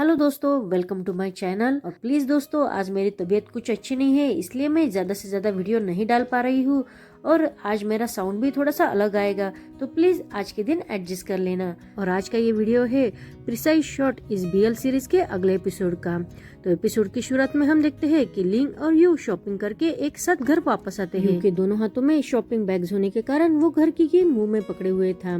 Hello दोस्तों, welcome to my channel. और please दोस्तों, आज मेरी तबीयत कुछ अच्छी नहीं है, इसलिए मैं ज्यादा से ज्यादा वीडियो नहीं डाल पा रही हूँ और आज मेरा साउंड भी थोड़ा सा अलग आएगा, तो प्लीज आज के दिन एडजस्ट कर लेना। और आज का ये वीडियो है प्रिसाइज शॉट इस BL सीरीज के अगले एपिसोड का। तो एपिसोड की शुरुआत में हम देखते हैं कि लिंग और यू शॉपिंग करके एक साथ घर वापस आते हैं। यू के दोनों हाथों में शॉपिंग बैग्स होने के कारण वो घर की मुंह में पकड़े हुए था।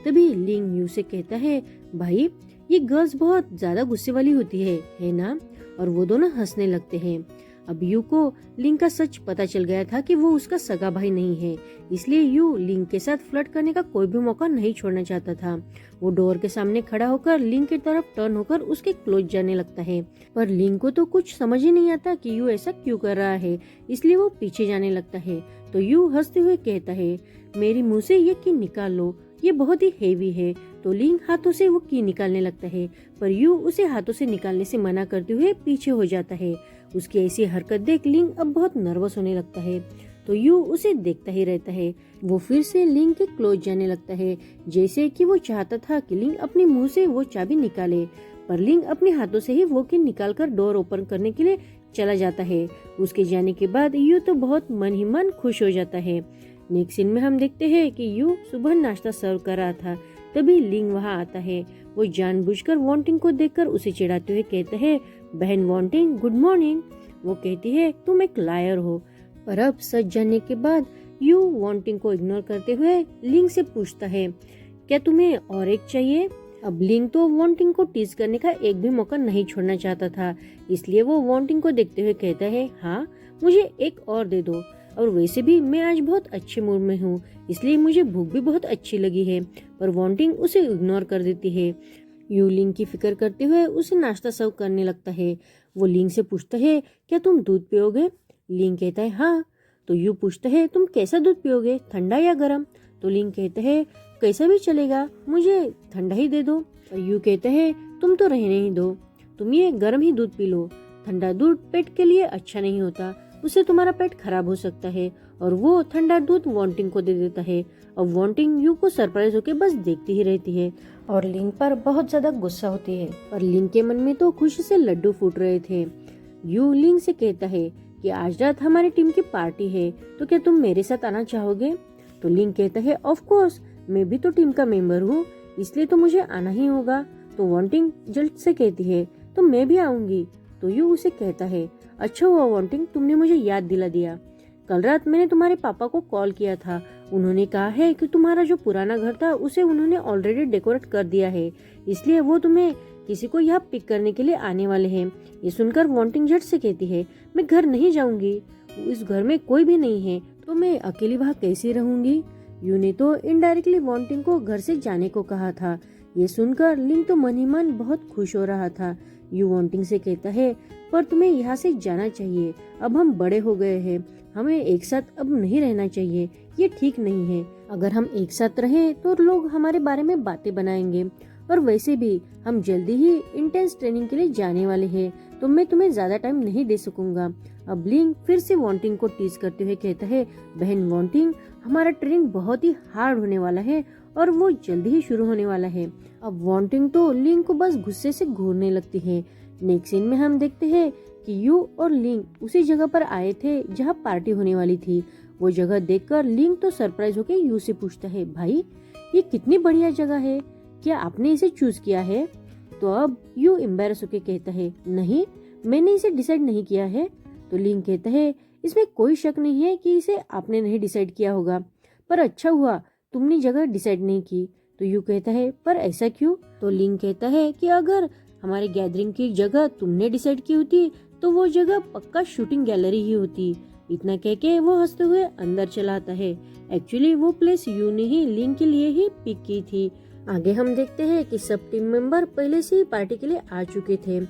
तभी लिंग यू से कहता है, भाई ये गर्ल्स बहुत ज्यादा गुस्से वाली होती है ना। और वो दोनों हंसने लगते हैं। अब यू को लिंग का सच पता चल गया था कि वो उसका सगा भाई नहीं है, इसलिए यू लिंग के साथ फ्लर्ट करने का कोई भी मौका नहीं छोड़ना चाहता था। वो डोर के सामने खड़ा होकर लिंग की तरफ टर्न होकर उसके क्लोज जाने लगता है, पर लिंग को तो कुछ समझ ही नहीं आता कि यू ऐसा क्यों कर रहा है, इसलिए वो पीछे जाने लगता है। तो यू हंसते हुए कहता है, मेरी मुंह से ये की निकाल लो, ये बहुत ही हेवी है। तो लिंग हाथों से वो की निकालने लगता है, पर यू उसे हाथों से निकालने से मना करते हुए पीछे हो जाता है। उसकी ऐसी हरकत देख लिंग अब बहुत नर्वस होने लगता है, तो यू उसे देखता ही रहता है। वो फिर से लिंग के क्लोज जाने लगता है, जैसे कि वो चाहता था कि लिंग अपने मुंह से वो चाबी निकाले, पर लिंग अपने हाथों से ही वो की निकाल कर डोर ओपन करने के लिए चला जाता है। उसके जाने के बाद यू तो बहुत मन ही मन खुश हो जाता है। नेक्स्ट सीन में हम देखते हैं कि यू सुबह नाश्ता सर्व कर रहा था, तभी लिंग वहाँ आता है। वो जानबूझकर वांटिंग को देखकर उसे चिढ़ाते हुए कहता है, बहन वांटिंग गुड मॉर्निंग। वो कहती है, तुम एक लायर हो। पर अब सच जानने के बाद यू वांटिंग को इग्नोर करते हुए लिंग से पूछता है, क्या तुम्हें और एक चाहिए? अब लिंग तो वांटिंग को टीज करने का एक भी मौका नहीं छोड़ना चाहता था, इसलिए वो वांटिंग को देखते हुए कहता है, हाँ मुझे एक और दे दो। और वैसे भी मैं आज बहुत अच्छे मूड में हूँ, इसलिए मुझे भूख भी बहुत अच्छी लगी है। पर वांटिंग उसे इग्नोर कर देती है। यू लिंग की फिक्र करते हुए उसे नाश्ता सर्व करने लगता है। वो लिंग से पूछता है, क्या तुम दूध पियोगे? लिंग कहता है, हाँ। तो यू पूछता है, तुम कैसा दूध पियोगे, ठंडा या गर्म? तो लिंग कहता है, कैसा भी चलेगा, मुझे ठंडा ही दे दो। और यू कहता है, तुम तो रहने ही दो, तुम ये गर्म ही दूध पी लो। ठंडा दूध पेट के लिए अच्छा नहीं होता, उससे तुम्हारा पेट खराब हो सकता है। और वो ठंडा दूध वांटिंग को दे देता है। अब वांटिंग यू को सरप्राइज होकर बस देखती ही रहती है और लिंग पर बहुत ज्यादा गुस्सा होती है। पर लिंग के मन में तो खुशी से लड्डू फूट रहे थे। यू लिंग से कहता है कि आज रात हमारी टीम की पार्टी है, तो क्या तुम मेरे साथ आना चाहोगे? तो लिंग कहता है, ऑफ कोर्स, मैं भी तो टीम का मेंबर हूँ, इसलिए तो मुझे आना ही होगा। तो वांटिंग जल्द से कहती है, तो मैं भी आऊंगी। तो यू उसे कहता है, अच्छा हुआ वांटिंग, तुमने मुझे याद दिला दिया। कल रात मैंने तुम्हारे पापा को कॉल किया था, उन्होंने कहा है कि तुम्हारा जो पुराना घर था उसे उन्होंने ऑलरेडी डेकोरेट कर दिया है, इसलिए वो तुम्हें किसी को यहाँ पिक करने के लिए आने वाले हैं। ये सुनकर वांटिंग झट से कहती है, मैं घर नहीं जाऊंगी, इस घर में कोई भी नहीं है, तो मैं अकेली वहाँ कैसे रहूंगी? यू ने तो इनडायरेक्टली वांटिंग को घर से जाने को कहा था। ये सुनकर लिंग तो मन ही मन बहुत खुश हो रहा था। यू वांटिंग से कहता है, पर तुम्हें यहाँ से जाना चाहिए, अब हम बड़े हो गए हैं, हमें एक साथ अब नहीं रहना चाहिए, ये ठीक नहीं है। अगर हम एक साथ रहें तो लोग हमारे बारे में बातें बनाएंगे, और वैसे भी हम जल्दी ही इंटेंस ट्रेनिंग के लिए जाने वाले हैं, तो मैं तुम्हें ज्यादा टाइम नहीं दे सकूंगा। अब लिंग फिर से वांटिंग को टीज करते हुए कहता है, बहन वांटिंग, हमारा ट्रेनिंग बहुत ही हार्ड होने वाला है और वो जल्दी ही शुरू होने वाला है। अब वांटिंग तो लिंग को बस गुस्से से घूरने लगती है। नेक्स्ट सीन में हम देखते हैं कि यू और लिंग उसी जगह पर आए थे जहां पार्टी होने वाली थी। वो जगह देखकर लिंग तो सरप्राइज होकर यू से पूछता है, भाई ये कितनी बढ़िया जगह है, क्या आपने इसे चूज किया है? तो अब यू एम्बैरस होकर कहता है, नहीं, मैंने इसे डिसाइड नहीं किया है। तो लिंग कहता है, इसमें कोई शक नहीं है कि इसे आपने नहीं डिसाइड किया होगा, पर अच्छा हुआ तुमने जगह डिसाइड नहीं की। तो यू कहता है, पर ऐसा क्यों? तो लिंग कहता है कि अगर हमारे गैदरिंग की जगह तुमने डिसाइड की होती तो वो जगह पक्का शूटिंग गैलरी ही होती। इतना कह के वो हंसते हुए अंदर चला आता है। एक्चुअली वो प्लेस यू ने ही लिंग के लिए ही पिक की थी। आगे हम देखते हैं कि सब टीम मेंबर पहले से ही पार्टी के लिए आ चुके थे।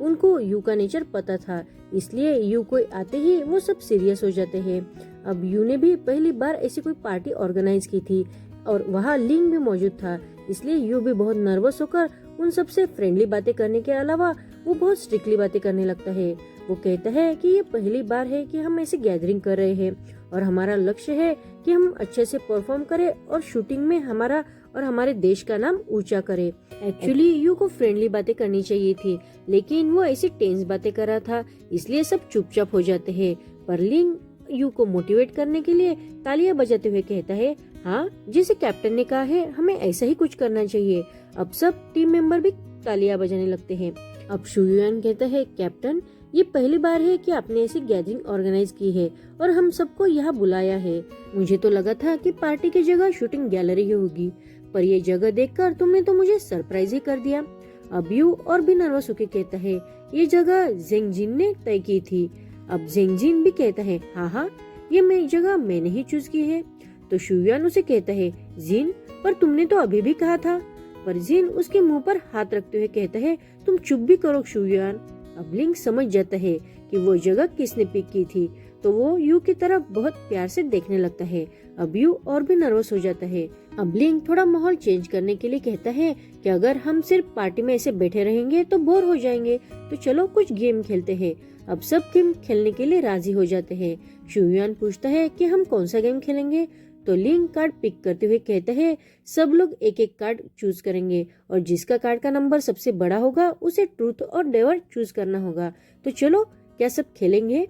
उनको यू का नेचर पता था, इसलिए यू को आते ही वो सब सीरियस हो जाते हैं। अब यू ने भी पहली बार ऐसी कोई पार्टी ऑर्गेनाइज की थी और वहाँ लिंग भी मौजूद था, इसलिए यू भी बहुत नर्वस होकर उन सब से फ्रेंडली बातें करने के अलावा वो बहुत स्ट्रिक्टली बातें करने लगता है। वो कहता है कि ये पहली बार है कि हम ऐसे गैदरिंग कर रहे हैं और हमारा लक्ष्य है कि हम अच्छे से परफॉर्म करें और शूटिंग में हमारा और हमारे देश का नाम ऊंचा करे। एक्चुअली यू को फ्रेंडली बातें करनी चाहिए थी, लेकिन वो ऐसी टेंस बातें कर रहा था, इसलिए सब चुपचाप हो जाते हैं। पर लिंग यू को मोटिवेट करने के लिए तालियां बजाते हुए कहता है, हाँ जैसे कैप्टन ने कहा है हमें ऐसा ही कुछ करना चाहिए। अब सब टीम मेंबर भी तालियां बजाने लगते हैं। अब शुयुआन कहता है, कैप्टन ये पहली बार है कि आपने ऐसी गैदरिंग ऑर्गेनाइज की है और हम सबको यहाँ बुलाया है। मुझे तो लगा था कि पार्टी की जगह शूटिंग गैलरी ही होगी, पर ये जगह देखकर तुमने तो मुझे सरप्राइज ही कर दिया। अब यू और भी नर्वस होके कहता है, ये जगह जेंगजिन ने तय की थी। अब जेंगजिन भी कहता है, हाँ ये जगह मैंने ही चूज की है। तो शुयुआन उसे कहता है, जिन पर तुमने तो अभी भी कहा था। पर जिन उसके मुंह पर हाथ रखते हुए कहता है, तुम चुप भी करो शुयुआन। अब लिंग समझ जाता है कि वो जगह किसने पिक की थी, तो वो यू की तरफ बहुत प्यार से देखने लगता है। अब यू और भी नर्वस हो जाता है। अब लिंग थोड़ा माहौल चेंज करने के लिए कहता है कि अगर हम सिर्फ पार्टी में ऐसे बैठे रहेंगे तो बोर हो जाएंगे, तो चलो कुछ गेम खेलते हैं। अब सब गेम खेलने के लिए राजी हो जाते हैं। शुयुआन पूछता है कि हम कौन सा गेम खेलेंगे, तो लिंग कार्ड पिक करते हुए कहता है, सब लोग एक एक कार्ड चूज करेंगे और जिसका कार्ड का नंबर सबसे बड़ा होगा उसे ट्रूथ और डेयर चूज करना होगा। तो चलो क्या सब खेलेंगे?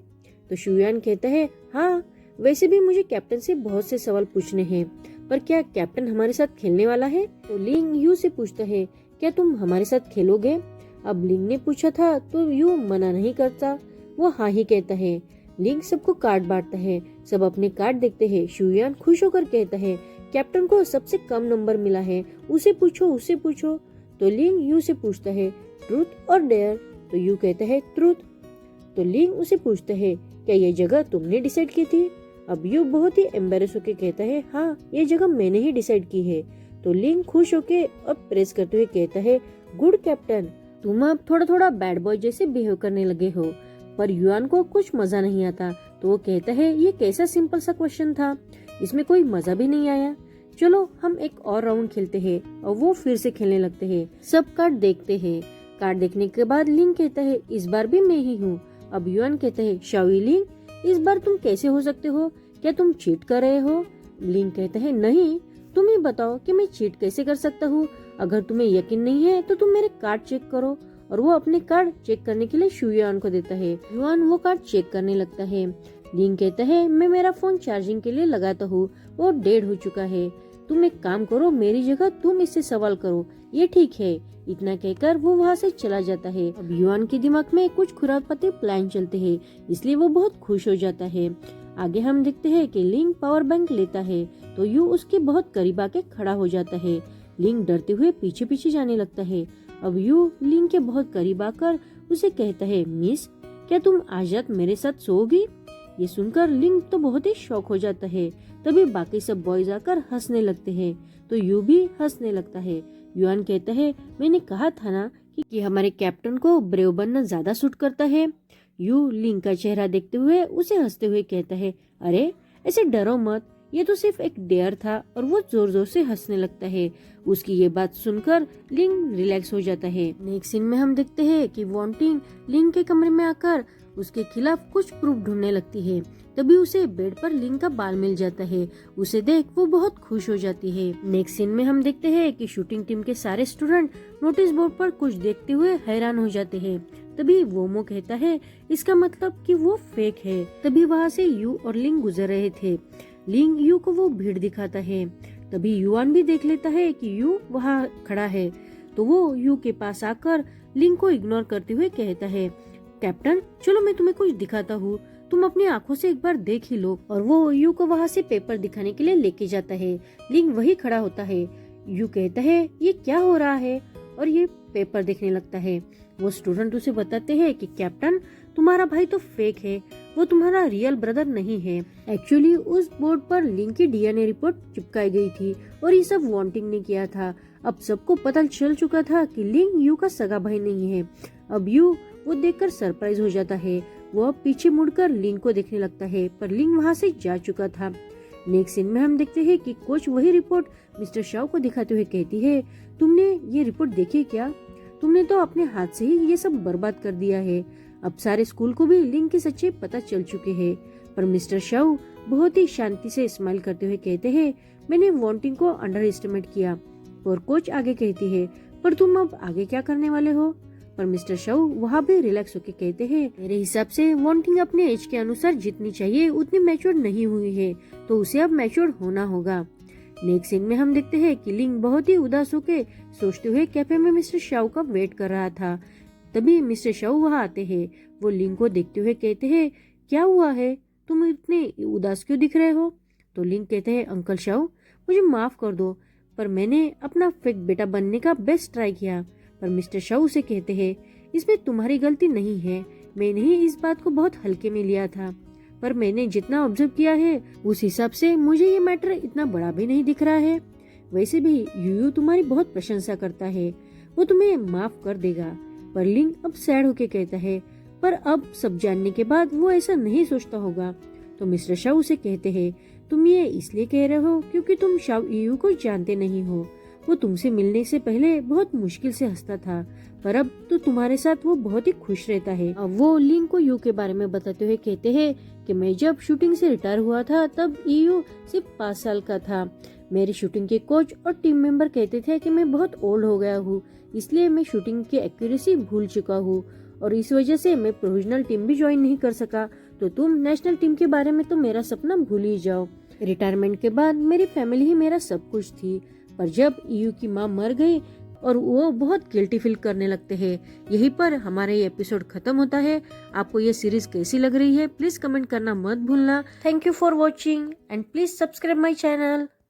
तो शुयुआन कहता है, हाँ वैसे भी मुझे कैप्टन से बहुत से सवाल पूछने हैं, पर क्या कैप्टन हमारे साथ खेलने वाला है? तो लिंग यू से पूछता है, क्या तुम हमारे साथ खेलोगे? अब लिंग ने पूछा था तो यू मना नहीं करता, वो हाँ ही कहता है। लिंग सबको कार्ड बांटता है, सब अपने कार्ड देखते हैं। शुयुआन खुश होकर कहता है, कैप्टन को सबसे कम नंबर मिला है, उसे पूछो। तो लिंग यू से पूछता है, ट्रूथ और डेयर? तो यू कहता है ट्रूथ। तो लिंग उसे पूछता है, क्या ये जगह तुमने डिसाइड की थी? अब यू बहुत ही एम्बेरस होकर कहता है, हाँ ये जगह मैंने ही डिसाइड की है। तो लिंग खुश होके और प्रेस करते हुए कहता है, गुड कैप्टन, तुम अब थोड़ा थोड़ा बैड बॉय जैसे बिहेव करने लगे हो। पर युआन को कुछ मजा नहीं आता, तो वो कहता है, ये कैसा सिंपल सा क्वेश्चन था, इसमें कोई मजा भी नहीं आया। चलो हम एक और राउंड खेलते हैं। और वो फिर से खेलने लगते हैं। सब कार्ड देखते हैं। कार्ड देखने के बाद लिंग कहता है, इस बार भी मैं ही हूँ। अब युआन कहता है, शाओई लिंग, इस बार तुम कैसे हो सकते हो? क्या तुम चीट कर रहे हो? लिंग कहता है, नहीं, तुम ही बताओ कि मैं चीट कैसे कर सकता हूँ। अगर तुम्हें यकीन नहीं है तो तुम मेरे कार्ड चेक करो। और वो अपने कार्ड चेक करने के लिए शुयुआन को देता है। युआन वो कार्ड चेक करने लगता है। लिंग कहता है, मैं मेरा फोन चार्जिंग के लिए लगाता हूँ, वो डेड हो चुका है। तुम एक काम करो, मेरी जगह तुम इससे सवाल करो, ये ठीक है। इतना कहकर वो वहाँ से चला जाता है। अब युआन के दिमाग में कुछ खुरापाती प्लान चलते हैं, इसलिए वो बहुत खुश हो जाता है। आगे हम देखते हैं कि लिंग पावर बैंक लेता है, तो यू उसके बहुत करीब आके खड़ा हो जाता है। लिंग डरते हुए पीछे पीछे जाने लगता है। अब यू लिंग के बहुत करीब आकर उसे कहता है, मिस, क्या तुम आज रात मेरे साथ सोओगी? ये सुनकर लिंग तो बहुत ही शॉक हो जाता है। तभी बाकी सब बॉयज आकर हंसने लगते हैं, तो यू भी हंसने लगता है। युआन कहता है, मैंने कहा था ना कि हमारे कैप्टन को ब्रेव बनना ज्यादा सूट करता है। यू लिंग का चेहरा देखते हुए उसे हंसते हुए कहता है, अरे ऐसे डरो मत, ये तो सिर्फ एक डेयर था। और वो जोर जोर से हंसने लगता है। उसकी ये बात सुनकर लिंग रिलैक्स हो जाता है। नेक्स्ट सीन में हम देखते हैं कि वांटिंग लिंग के कमरे में आकर उसके खिलाफ कुछ प्रूफ ढूंढने लगती है। तभी उसे बेड पर लिंग का बाल मिल जाता है। उसे देख वो बहुत खुश हो जाती है। नेक्स्ट सीन में हम देखते हैं कि शूटिंग टीम के सारे स्टूडेंट नोटिस बोर्ड पर कुछ देखते हुए हैरान हो जाते हैं। तभी वोमो कहता है, इसका मतलब कि वो फेक है। तभी वहाँ से यू और लिंग गुजर रहे थे। लिंग यू को वो भीड़ दिखाता है। तभी युआन भी देख लेता है कि यू वहाँ खड़ा है, तो वो यू के पास आकर लिंग को इग्नोर करते हुए कहता है, कैप्टन चलो मैं तुम्हें कुछ दिखाता हूँ, तुम अपनी आंखों से एक बार देख ही लो। और वो यू को वहाँ से पेपर दिखाने के लिए लेके जाता है। लिंग वही खड़ा होता है। यू कहता है, ये क्या हो रहा है? और ये पेपर देखने लगता है। वो स्टूडेंट उसे बताते हैं कि कैप्टन तुम्हारा भाई तो फेक है, वो तुम्हारा रियल ब्रदर नहीं है। एक्चुअली उस बोर्ड पर लिंग की डीएनए रिपोर्ट चिपकाई गई थी और ये सब वांटिंग ने किया था। अब सबको पता चल चुका था कि लिंग यू का सगा भाई नहीं है। अब यू वो देखकर सरप्राइज हो जाता है। वो अब पीछे मुड़कर लिंग को देखने लगता है, पर लिंग वहाँ से जा चुका था। नेक्स्ट सीन में हम देखते हैं कि कोच वही रिपोर्ट मिस्टर शाओ को दिखाते हुए कहती है, तुमने ये रिपोर्ट देखी क्या? तुमने तो अपने हाथ से ही ये सब बर्बाद कर दिया है। अब सारे स्कूल को भी लिंग की सच्चाई पता चल चुके हैं। पर मिस्टर शाओ बहुत ही शांति से स्माइल करते हुए कहते हैं, मैंने वांटिंग को अंडर एस्टिमेट किया, और कोच आगे कहती है, पर तुम अब आगे क्या करने वाले हो? पर मिस्टर शाओ वहाँ भी रिलैक्स होके कहते हैं, मेरे हिसाब से वांटिंग अपने एज के अनुसार जितनी चाहिए उतनी मैच्योर नहीं हुई है, तो उसे अब मैच्योर होना होगा। नेक्स्ट सीन में हम देखते हैं कि लिंग बहुत ही उदास होके सोचते हुए कैफे में मिस्टर शाओ का वेट कर रहा था। तभी मिस्टर शाओ वहाँ आते हैं। वो लिंग को देखते हुए कहते हैं, क्या हुआ है, तुम इतने उदास क्यों दिख रहे हो? तो लिंग कहते हैं, अंकल शाओ मुझे माफ कर दो, पर मैंने अपना फेक बेटा बनने का बेस्ट ट्राई किया। पर मिस्टर शाओ से कहते हैं, इसमें तुम्हारी गलती नहीं है, मैंने ही इस बात को बहुत हल्के में लिया था, पर मैंने जितना ऑब्जर्व किया है उस हिसाब से मुझे ये मैटर इतना बड़ा भी नहीं दिख रहा है। वैसे भी यूयू तुम्हारी बहुत प्रशंसा करता है, वो तुम्हें माफ कर देगा। पर लिंग अब सैड होके कहता है, पर अब सब जानने के बाद वो ऐसा नहीं सोचता होगा। तो मिस्टर शाओ से कहते हैं, तुम ये इसलिए कह रहे हो क्योंकि तुम शाओ यूयू को जानते नहीं हो। वो तुमसे मिलने से पहले बहुत मुश्किल से हंसता था, पर अब तो तुम्हारे साथ वो बहुत ही खुश रहता है। अब वो लिंग को यू के बारे में बताते हुए कहते हैं कि मैं जब शूटिंग से रिटायर हुआ था तब यू सिर्फ 5 साल का था। मेरे शूटिंग के कोच और टीम मेंबर कहते थे कि मैं बहुत ओल्ड हो गया हूँ, इसलिए मैं शूटिंग की एक्यूरेसी भूल चुका हूँ और इस वजह से मैं प्रोविजनल टीम भी ज्वाइन नहीं कर सका। तो तुम नेशनल टीम के बारे में तो मेरा सपना भूल ही जाओ। रिटायरमेंट के बाद मेरी फैमिली ही मेरा सब कुछ थी, पर जब ईयू की माँ मर गई और वो बहुत गिल्टी फील करने लगते हैं। यहीं पर हमारा ये एपिसोड खत्म होता है। आपको ये सीरीज कैसी लग रही है प्लीज कमेंट करना मत भूलना। Thank you for watching and please subscribe my channel.